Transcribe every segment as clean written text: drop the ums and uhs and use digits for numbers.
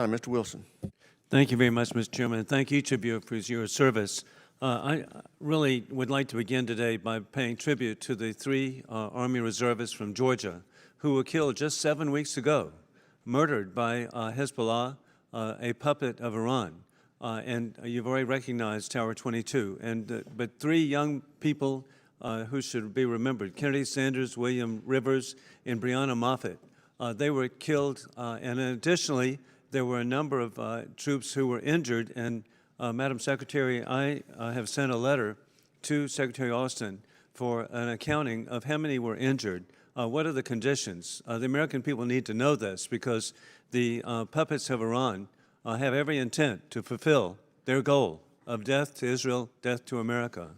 Mr. Wilson. Thank you very much, Mr. Chairman, and thank each of you for your service. I really would like to begin today by paying tribute to the three Army reservists from Georgia who were killed just 7 weeks ago, murdered by Hezbollah, a puppet of Iran. And you've already recognized Tower 22. But three young people who should be remembered, Kennedy Sanders, William Rivers, and Breonna Moffett. They were killed, and additionally, there were a number of troops who were injured. And Madam Secretary, I have sent a letter to Secretary Austin for an accounting of how many were injured. What are the conditions? The American people need to know this because the puppets of Iran have every intent to fulfill their goal of death to Israel, death to America.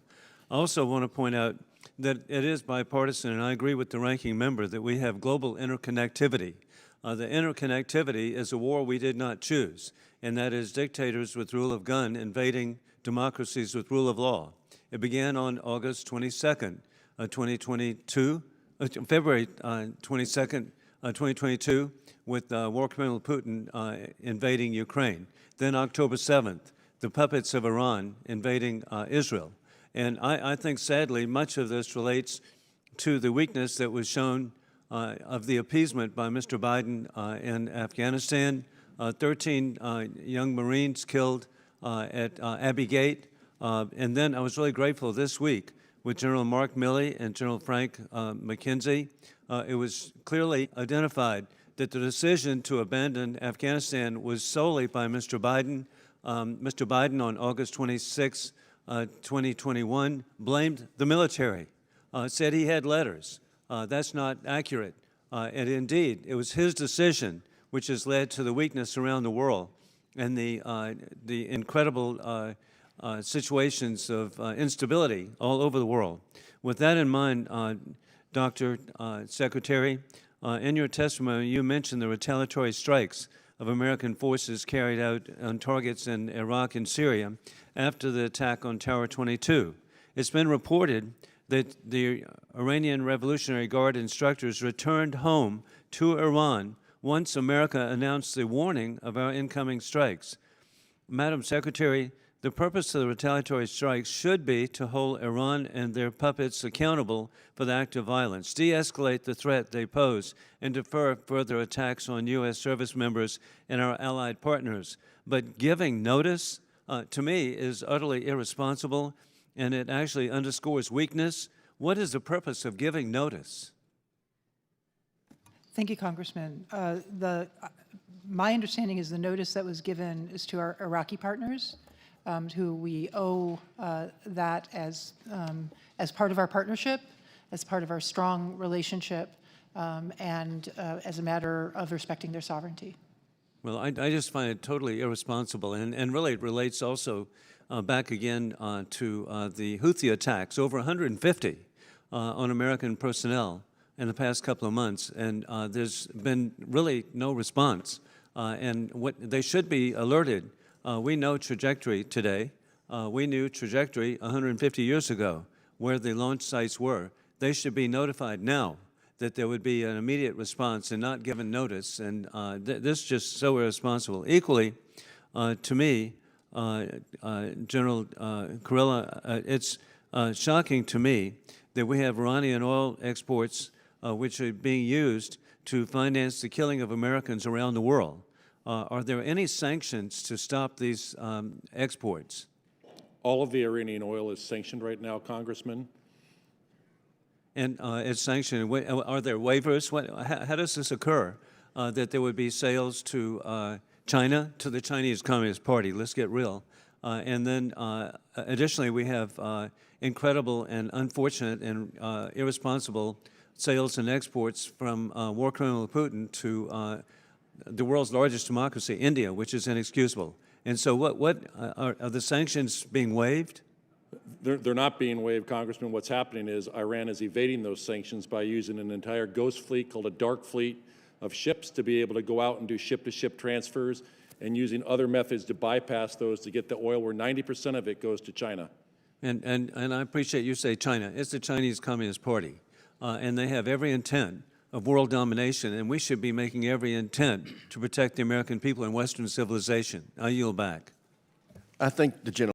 I also want to point out that it is bipartisan, and I agree with the ranking member that we have global interconnectivity. The interconnectivity is a war we did not choose, and that is dictators with rule of gun invading democracies with rule of law. It began on August 22nd, 2022, February 22nd, 2022, with war criminal Putin invading Ukraine. Then October 7th, the puppets of Iran invading Israel. And I think, sadly, much of this relates to the weakness that was shown of the appeasement by Mr. Biden in Afghanistan. 13 young Marines killed at Abbey Gate. And then I was really grateful this week with General Mark Milley and General Frank McKenzie. It was clearly identified that the decision to abandon Afghanistan was solely by Mr. Biden. Mr. Biden on August 26, 2021, blamed the military, said he had letters. That's not accurate. And indeed, it was his decision which has led to the weakness around the world and the incredible situations of instability all over the world. With that in mind, Dr. Secretary, in your testimony, you mentioned the retaliatory strikes of American forces carried out on targets in Iraq and Syria after the attack on Tower 22. It's been reported that the Iranian Revolutionary Guard instructors returned home to Iran once America announced the warning of our incoming strikes. Madam Secretary, the purpose of the retaliatory strikes should be to hold Iran and their puppets accountable for the act of violence, de-escalate the threat they pose, and defer further attacks on U.S. service members and our allied partners. But giving notice, to me, is utterly irresponsible, and it actually underscores weakness. What is the purpose of giving notice? Thank you, Congressman. My understanding is the notice that was given is to our Iraqi partners, who we owe that as part of our partnership, as part of our strong relationship, and as a matter of respecting their sovereignty. Well, I just find it totally irresponsible, and really it relates also back again to the Houthi attacks, over 150 on American personnel in the past couple of months, and there's been really no response. And what they should be alerted. We know trajectory today. We knew trajectory 150 years ago, where the launch sites were. They should be notified now that there would be an immediate response and not given notice. And this is just so irresponsible. Equally, to me, General Kurilla, it's shocking to me that we have Iranian oil exports which are being used to finance the killing of Americans around the world. Are there any sanctions to stop these exports? All of the Iranian oil is sanctioned right now, Congressman. And it's sanctioned. Are there waivers? How does this occur, that there would be sales to China, to the Chinese Communist Party? Let's get real. And then additionally, we have incredible and unfortunate and irresponsible sales and exports from war criminal Putin to the world's largest democracy, India, which is inexcusable. And so what are the sanctions being waived? They're not being waived, Congressman. What's happening is Iran is evading those sanctions by using an entire ghost fleet called a dark fleet of ships to be able to go out and do ship-to-ship transfers and using other methods to bypass those to get the oil where 90% of it goes to China. And I appreciate you say China. It's the Chinese Communist Party, and they have every intent of world domination, and we should be making every intent to protect the American people and Western civilization. I yield back. I think the gentleman